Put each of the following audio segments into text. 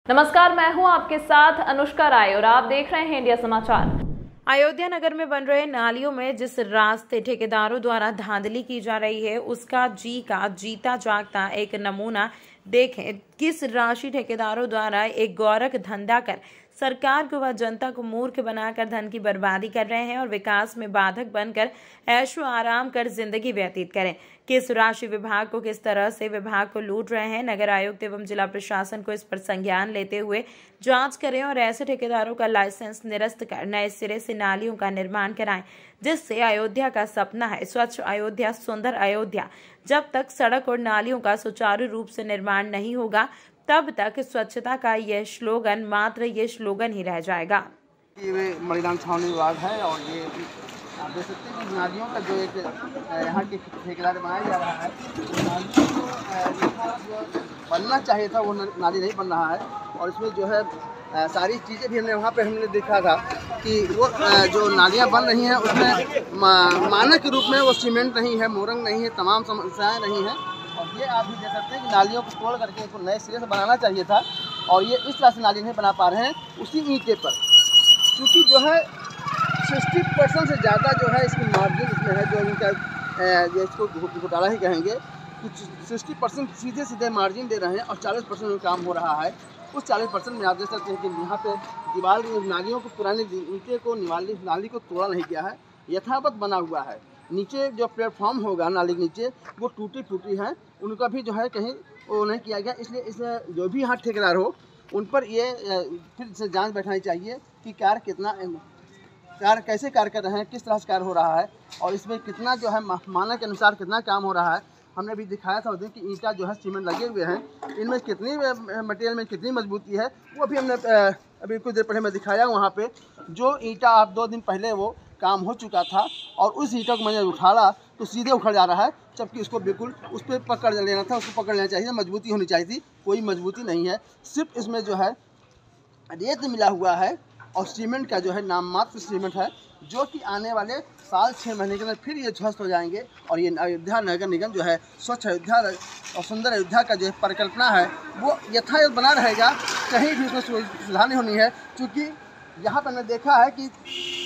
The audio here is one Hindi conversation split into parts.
नमस्कार, मैं हूं आपके साथ अनुष्का राय और आप देख रहे हैं इंडिया समाचार। अयोध्या नगर में बन रहे नालियों में जिस रास्ते ठेकेदारों द्वारा धांधली की जा रही है उसका जीता जागता एक नमूना देखें। किस राशि ठेकेदारों द्वारा एक गौरक धंधा कर सरकार को व जनता को मूर्ख बनाकर धन की बर्बादी कर रहे हैं और विकास में बाधक बनकर ऐशो आराम कर जिंदगी व्यतीत करें। किस राशि विभाग को किस तरह से विभाग को लूट रहे हैं। नगर आयुक्त एवं जिला प्रशासन को इस पर संज्ञान लेते हुए जांच करें और ऐसे ठेकेदारों का लाइसेंस निरस्त कर नए सिरे से नालियों का निर्माण कराएं, जिससे अयोध्या का सपना है स्वच्छ अयोध्या, सुंदर अयोध्या। जब तक सड़क और नालियों का सुचारू रूप से निर्माण नहीं होगा तब तक स्वच्छता का यह स्लोगन मात्र ये स्लोगन ही रह जाएगा। ये मणिराम छावनी विभाग है और ये आप देख सकते हैं कि नालियों का जो एक यहाँ के ठेकेदार बनाया जा रहा है, जो बनना चाहिए था वो नाली नहीं बन रहा है। और इसमें जो है सारी चीज़ें भी हमने देखा था कि वो जो नालियाँ बन रही हैं उसमें मानक रूप में वो सीमेंट नहीं है, मोरंग नहीं है, तमाम समस्याएँ नहीं हैं। और ये आप भी देख सकते हैं कि नालियों को तोड़ करके इसको नए सिरे से बनाना चाहिए था और ये इस तरह से नाली नहीं बना पा रहे हैं उसी ईंटे पर, क्योंकि जो है 60% से ज़्यादा जो है इसकी मार्जिन इसमें है, जो इनका जो इसको घोटाला ही कहेंगे कि 60% सीधे मार्जिन दे रहे हैं और 40% में काम हो रहा है। उस 40% में आप देख सकते हैं कि यहाँ पे दीवार नालियों को पुरानी ईंटे को नाली को तोड़ा नहीं गया है, यथावत बना हुआ है। नीचे जो प्लेटफॉर्म होगा नाली के नीचे वो टूटी है, उनका भी जो है कहीं वो नहीं किया गया। इसलिए इसमें जो भी यहाँ ठेकेदार हो उन पर ये फिर से जांच बैठानी चाहिए कि कार्य कैसे कार्य कर रहे हैं, किस तरह से कार्य हो रहा है और इसमें कितना जो है मानक के अनुसार कितना काम हो रहा है। हमने भी दिखाया था उस दिन कि ईंटा जो है सीमेंट लगे हुए हैं, इनमें कितनी मटेरियल में कितनी मजबूती है वो भी हमने अभी कुछ देर पहले मैं दिखाया। वहाँ पे जो ईंटा आप 2 दिन पहले वो काम हो चुका था और उस ईंटा को मैंने उठाला तो सीधे उखड़ जा रहा है, जबकि उसको बिल्कुल उस पर पकड़ लेना था, उसको पकड़ लेना चाहिए, मजबूती होनी चाहिए थी। कोई मजबूती नहीं है, सिर्फ इसमें जो है रेत मिला हुआ है और सीमेंट का जो है नाम मात्र सीमेंट है, जो कि आने वाले साल 6 महीने के अंदर फिर ये ध्वस्त हो जाएंगे। और ये अयोध्या नगर निगम जो है स्वच्छ अयोध्या और सुंदर अयोध्या का जो परिकल्पना है वो यथावत बना रहेगा, कहीं भी उसमें सुधार नहीं होनी है। क्योंकि यहाँ पर मैंने देखा है कि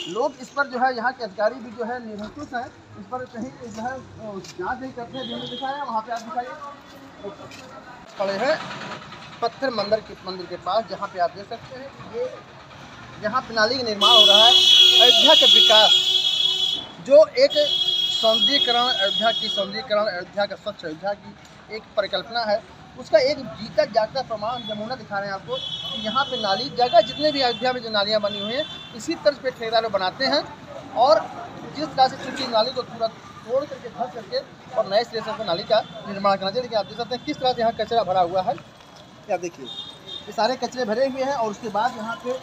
लोग इस पर जो है यहाँ के अधिकारी भी जो है निरंकुश हैं, इस पर कहीं जो है जाँच नहीं करते हैं। जो दिखाया वहाँ पे आप दिखाइए खड़े हैं पत्थर मंदिर के पास, जहाँ पे आप देख सकते हैं ये यहाँ पे नाली का निर्माण हो रहा है। अयोध्या का विकास जो एक सौंदर्यीकरण अयोध्या का स्वच्छ अयोध्या की एक परिकल्पना है, उसका एक जीता जागता प्रमाण नमूना दिखा रहे हैं आपको कि यहाँ पे नाली जगह जितने भी अयोध्या में जो नालियाँ बनी हुई हैं इसी तर्ज पे ठेकेदार बनाते हैं। और जिस तरह से चूँकि नाली को पूरा तोड़ करके धस करके और नए सिरे से नाली का निर्माण करना चाहिए। लेकिन आप देख सकते हैं किस तरह से यहाँ कचरा भरा हुआ है, क्या देखिए ये सारे कचरे भरे हुए हैं। और उसके बाद यहाँ पे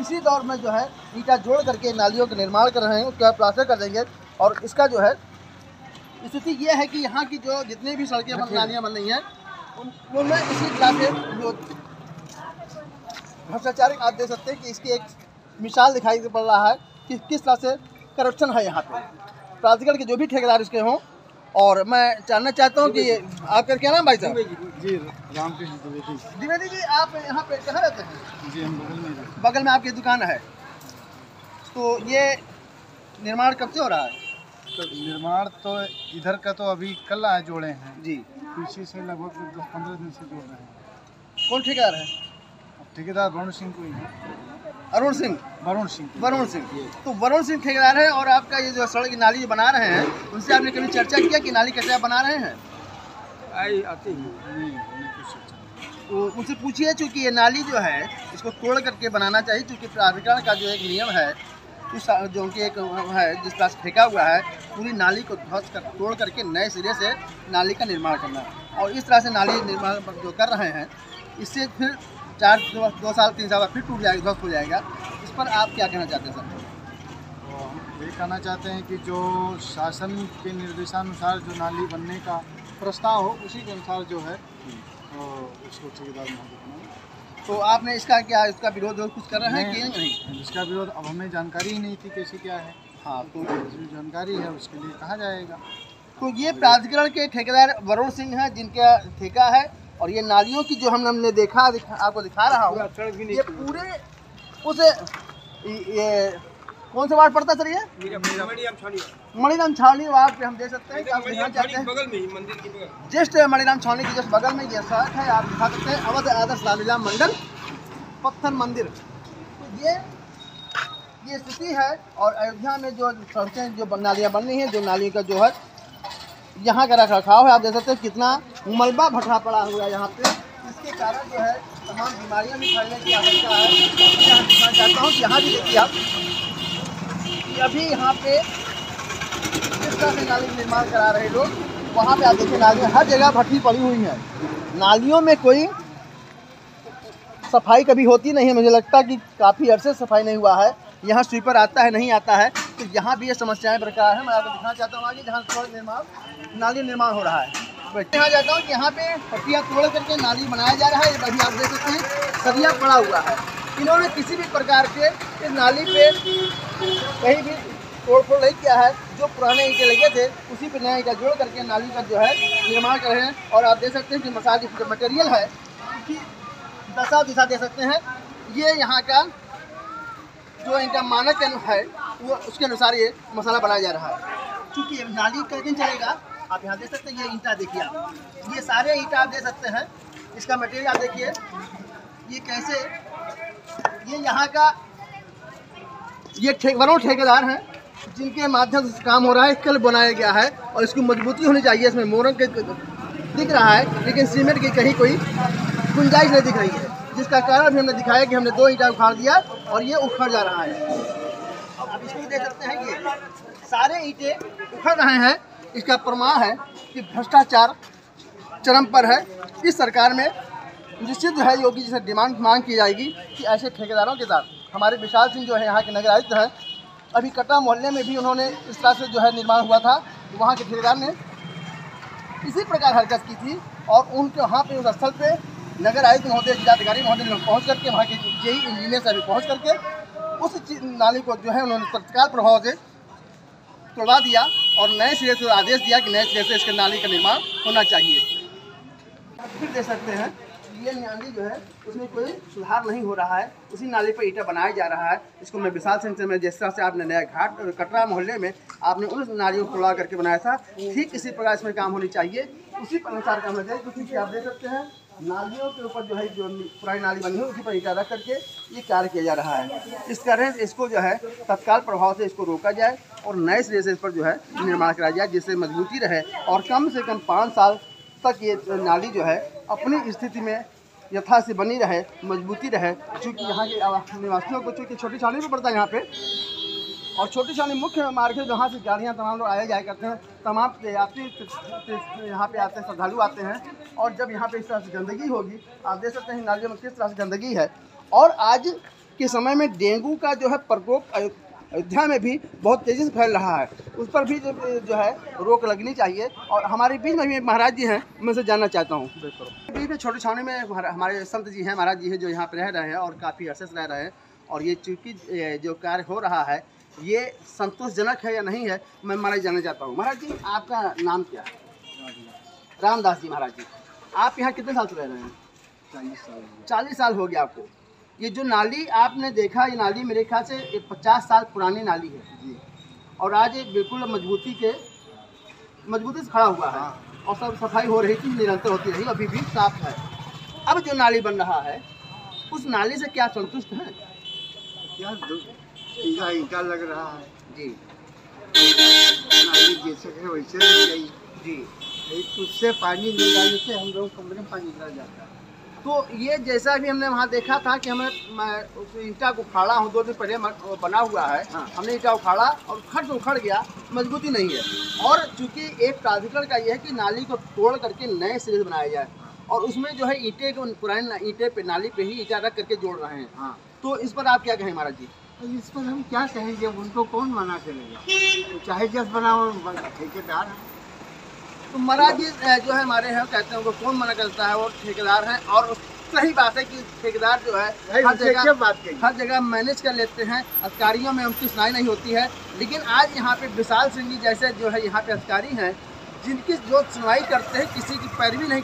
इसी दौर में जो है ईंटा जोड़ करके नालियों का निर्माण कर रहे हैं, उसके बाद प्लास्टर कर देंगे। और इसका जो है स्थिति ये है कि यहाँ की जो जितनी भी सड़कें नालियाँ बन रही हैं उनमें इसी तरह से जो भ्रष्टाचार आप देख सकते हैं कि इसकी एक मिसाल दिखाई पड़ रहा है कि किस तरह से करप्शन है यहाँ पे, प्राधिकरण के जो भी ठेकेदार इसके हों। और मैं जानना चाहता हूँ कि आपका क्या नाम भाई साहब? जी रामकृष्ण द्विवेदी जी, आप यहाँ पे कहाँ रहते हैं? जी हम बगल में आपकी दुकान है। तो ये निर्माण कब से हो रहा है? तो निर्माण तो इधर का तो अभी कल आए जोड़े हैं जी, पीछे से लगभग 10-15 दिन से जोड़ रहे हैं। कौन ठेकेदार है? ठेकेदार वरुण सिंह कोई है। वरुण सिंह। तो वरुण सिंह ठेकेदार है और आपका ये जो सड़क नाली बना रहे हैं उनसे आपने कभी चर्चा किया कि नाली कैसे बना रहे हैं? आती नहीं तो उनसे पूछिए, चूँकि ये नाली जो है इसको तोड़ करके बनाना चाहिए, क्योंकि प्राधिकरण का जो एक नियम है जो उनके एक है जिस तरह से फेंका हुआ है पूरी नाली को ध्वस्त कर तोड़ करके नए सिरे से नाली का निर्माण करना। और इस तरह से नाली निर्माण जो कर रहे हैं इससे फिर 2 साल 3 साल फिर टूट जाएगा, ध्वस्त हो जाएगा। इस पर आप क्या कहना चाहते हैं सर? तो हम ये कहना चाहते हैं कि जो शासन के निर्देशानुसार जो नाली बनने का प्रस्ताव हो उसी के अनुसार जो है तो उसको ठेकेदार बनाए। तो आपने इसका विरोध कुछ कर रहे हैं कि नहीं? इसका विरोध अब हमें जानकारी ही नहीं थी कैसे क्या है। हाँ, तो जो जानकारी है उसके लिए कहा जाएगा। तो ये प्राधिकरण के ठेकेदार वरुण सिंह हैं जिनका ठेका है और ये नालियों की जो हमने देखा आपको दिखा रहा हूँ, ये पूरे उस ये कौन सा वार्ड पड़ता है सर? ये मणिराम छावनी वार्ड पे हम देख सकते हैं कि आप दिखा चाहते हैं बगल में ही मंदिर की बगल, जस्ट मणिराम छावनी की जस्ट बगल में ये सड़क है। आप दिखा सकते हैं अवध आदर्श लालीला मंडल पत्थर मंदिर। तो ये स्थिति है। और अयोध्या में जो सड़कें जो नालियाँ बन रही हैं, जो नाली का जो है यहाँ का रख रखाव है, आप देख सकते हैं कितना मलबा भटका पड़ा हुआ है यहाँ पे। इसके कारण जो है तमाम बीमारियाँ भी फैलने की आशंका है। मैं दिखाना चाहता हूँ कि यहाँ भी देखिए आप कि अभी यहाँ पे जिस तरह से नाली निर्माण करा रहे लोग, वहाँ पे आप देखिए नालियाँ हर जगह भट्टी पड़ी हुई हैं। नालियों में कोई सफाई कभी होती नहीं है। मुझे लगता है कि काफ़ी अरसे सफाई नहीं हुआ है। यहाँ स्वीपर आता है नहीं आता है, तो यहाँ भी ये समस्याएं बरकरार है। मैं आपको दिखाना चाहता हूँ आगे जहाँ नाली निर्माण हो रहा है। यहाँ जाता हूँ कि यहाँ पे पट्टियाँ तोड़ करके नाली बनाया जा रहा है। ये अभी आप देख सकते हैं सरिया पड़ा हुआ है। इन्होंने किसी भी प्रकार के इस नाली पे कहीं भी तोड़ फोड़ नहीं किया है। जो पुराने ईंटें लगे थे उसी पे नया ईंटा जोड़ करके नाली का जो है निर्माण कर रहे हैं। और आप देख सकते हैं कि मसाले जो मटेरियल है उसकी दशा दिशा दे सकते हैं। ये यहाँ का जो इनका मानक है वो उसके अनुसार ये मसाला बनाया जा रहा है। क्योंकि नाली का दिन चलेगा, आप यहाँ देख सकते हैं ये ईंटा देखिए आप, ये सारे ईंटा आप देख सकते हैं। इसका मटेरियल आप देखिए ये कैसे, ये यहाँ का ये ठेकेदार हैं जिनके माध्यम से काम हो रहा है। कल बनाया गया है और इसकी मजबूती होनी चाहिए। इसमें मोरंग के दिख रहा है लेकिन सीमेंट की कहीं कोई गुंजाइश नहीं दिख रही है, जिसका कारण भी हमने दिखाया कि हमने 2 ईंटा उखाड़ दिया और ये उखड़ जा रहा है। अब इसको देख सकते हैं ये सारे ईंटे उखड़ रहे हैं। इसका प्रमाण है कि भ्रष्टाचार चरम पर है। इस सरकार में निश्चित है योगी जी से डिमांड मांग की जाएगी कि ऐसे ठेकेदारों के साथ हमारे विशाल सिंह जो है यहाँ के नगर आयुक्त हैं, अभी कटरा मोहल्ले में भी उन्होंने इस तरह से जो है निर्माण हुआ था, वहाँ के ठेकेदार ने इसी प्रकार हरकत की थी। और उनके वहाँ पे उस स्थल पे नगर आयुक्त महोदय, जिलाधिकारी महोदय ने पहुँच करके, वहाँ के जेई इंजीनियर से भी पहुँच करके उस नाली को जो है उन्होंने तत्काल प्रभाव से तोड़वा दिया और नए सिरे से आदेश दिया कि नए सिरे से इसके नाली का निर्माण होना चाहिए। फिर देख सकते हैं ये नाली जो है उसमें कोई सुधार नहीं हो रहा है, उसी नाली पर ईंटा बनाया जा रहा है। इसको मैं विशाल सिंह में जिस तरह से आपने नया घाट कटरा मोहल्ले में आपने उन नालियों को तोड़ा करके बनाया था, ठीक इसी प्रकार इसमें काम होनी चाहिए, उसी पर अनुसार काम होना चाहिए। क्योंकि आप देख सकते हैं नालियों के ऊपर जो है जो पुरानी नाली बनी है उसी पर ईंटा रख करके ये कार्य किया जा रहा है। इस कारण से इसको जो है तत्काल प्रभाव से इसको रोका जाए और नए सिरे से इस पर जो है निर्माण कराया जाए, जिससे मजबूती रहे और कम से कम 5 साल तक ये नाली जो है अपनी स्थिति में यथा से बनी रहे, मजबूती रहे। चूँकि यहाँ के निवासियों को चूँकि छोटी छावनी में पड़ता है यहाँ पे, और छोटी छावनी मुख्य मार्केट जहाँ से गाड़ियाँ तमाम लोग आया जाया करते हैं, तमाम यात्री यहाँ पे आते हैं, श्रद्धालु आते हैं। और जब यहाँ पे इस तरह से गंदगी होगी, आप देख सकते हैं नालियों में किस तरह से गंदगी है। और आज के समय में डेंगू का जो है प्रकोप अयोध्या में भी बहुत तेज़ी से फैल रहा है, उस पर भी जो है रोक लगनी चाहिए। और हमारे बीच में भी महाराज जी हैं, मैं उनसे जानना चाहता हूँ। बीच में छोटी छावनी में हमारे संत जी हैं, महाराज जी हैं, जो यहाँ पे रह रहे हैं और काफ़ी अरसे से रह रहे हैं। और ये चूँकि जो कार्य हो रहा है ये संतोषजनक है या नहीं है, मैं महाराज जानना चाहता हूँ। महाराज जी आपका नाम क्या है? रामदास जी। महाराज जी आप यहाँ कितने साल से रह रहे हैं? 40 साल हो गया आपको। ये जो नाली आपने देखा, ये नाली मेरे ख्याल से 50 साल पुरानी नाली है जी। और आज ये बिल्कुल मजबूती से खड़ा हुआ है और सब सफाई हो रही थी, निरंतर होती रही, अभी भी साफ है। अब जो नाली बन रहा है उस नाली से क्या संतुष्ट हैं? क्या ईंटा लग रहा है जी, नाली जैसे है वैसे नहीं गई जी। उससे पानी निकालने से हम लोग कमरे में पानी निकल जाता है। तो ये जैसा भी हमने वहाँ देखा था कि हमें उस ईंटा को उखाड़ा हूँ, 2 दिन पहले बना हुआ है। हाँ। हमने ईंटा उखाड़ा और खट उखड़ गया, मजबूती नहीं है। और चूंकि एक प्राधिकरण का ये है कि नाली को तोड़ करके नए सिरे से बनाया जाए, और उसमें जो है ईंटे को पुराने ईंटे पे नाली पे ही ईंटा रख करके जोड़ रहे हैं। हाँ। तो इस पर आप क्या कहें महाराज जी? इस पर हम क्या कहेंगे, उनको कौन मना करेगा? तो चाहे जस बनाओ, ठेकेदार है। तो महाराज जी जो है हमारे यहाँ कहते हैं उनको कौन मना करता है, वो ठेकेदार हैं। और सही बात है कि ठेकेदार जो है हर जगह मैनेज कर लेते हैं, अधिकारियों में उनकी सुनाई नहीं होती है। लेकिन आज यहाँ पे विशाल सिंह जी जैसे जो है यहाँ पे अधिकारी हैं, जिनकी जो सुनवाई करते हैं, किसी की पैरवी नहीं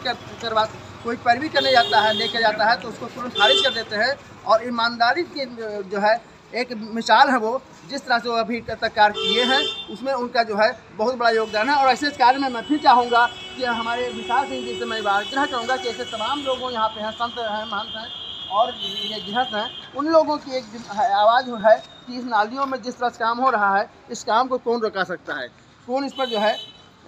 कोई पैरवी करने जाता है, लेके जाता है, तो उसको तुरंत खारिज कर देते हैं। और ईमानदारी की जो है एक मिसाल है, वो जिस तरह से वो अभी तक कार्य किए हैं उसमें उनका जो है बहुत बड़ा योगदान है। और ऐसे कार्य में मैं फिर चाहूँगा कि हमारे विशाल सिंह जी से मैं आग्रह करूँगा कि ऐसे तमाम लोगों यहाँ पे हैं, संत हैं, महंत हैं और ये गृहस्थ हैं, उन लोगों की एक आवाज़ है कि इस नालियों में जिस तरह से काम हो रहा है, इस काम को कौन रोका सकता है, कौन इस पर जो है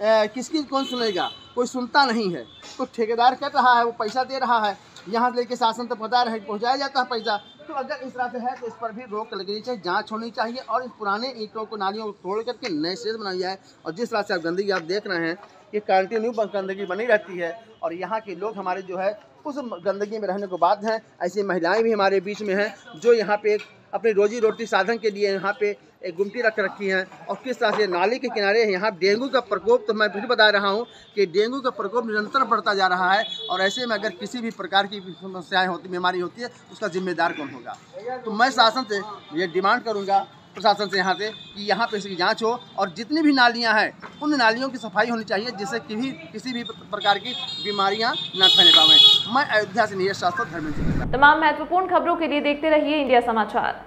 किसकी कौन सुनेगा, कोई सुनता नहीं है। तो ठेकेदार कर रहा है, वो पैसा दे रहा है, यहाँ से लेके शासन तक पहुँचाया जाता है पैसा। तो अगर इस तरह से है तो इस पर भी रोक लगनी चाहिए, जांच होनी चाहिए और इस पुराने ईंटों को, नालियों को तोड़ करके नए से बनाई जाए। और जिस तरह से आप गंदगी आप देख रहे हैं, ये कंटिन्यू गंदगी बनी रहती है और यहाँ के लोग हमारे जो है उस गंदगी में रहने को बाध्य हैं। ऐसी महिलाएं भी हमारे बीच में हैं जो यहाँ पे अपनी रोजी रोटी साधन के लिए यहाँ पे एक गुमटी रख रखी हैं। और किस तरह से नाली के किनारे यहाँ डेंगू का प्रकोप, तो मैं फिर बता रहा हूँ कि डेंगू का प्रकोप निरंतर बढ़ता जा रहा है। और ऐसे में अगर किसी भी प्रकार की समस्याएं होती, बीमारी होती है, उसका जिम्मेदार कौन होगा। तो मैं शासन से ये डिमांड करूँगा, प्रशासन से यहाँ से, कि यहाँ पे इसकी जांच हो और जितनी भी नालियाँ हैं उन नालियों की सफाई होनी चाहिए, जिससे किसी भी प्रकार की बीमारियाँ न फैले पाएँ। मैं अयोध्या से नीरज शास्त्री, धर्मेंद्र। तमाम महत्वपूर्ण खबरों के लिए देखते रहिए इंडिया समाचार।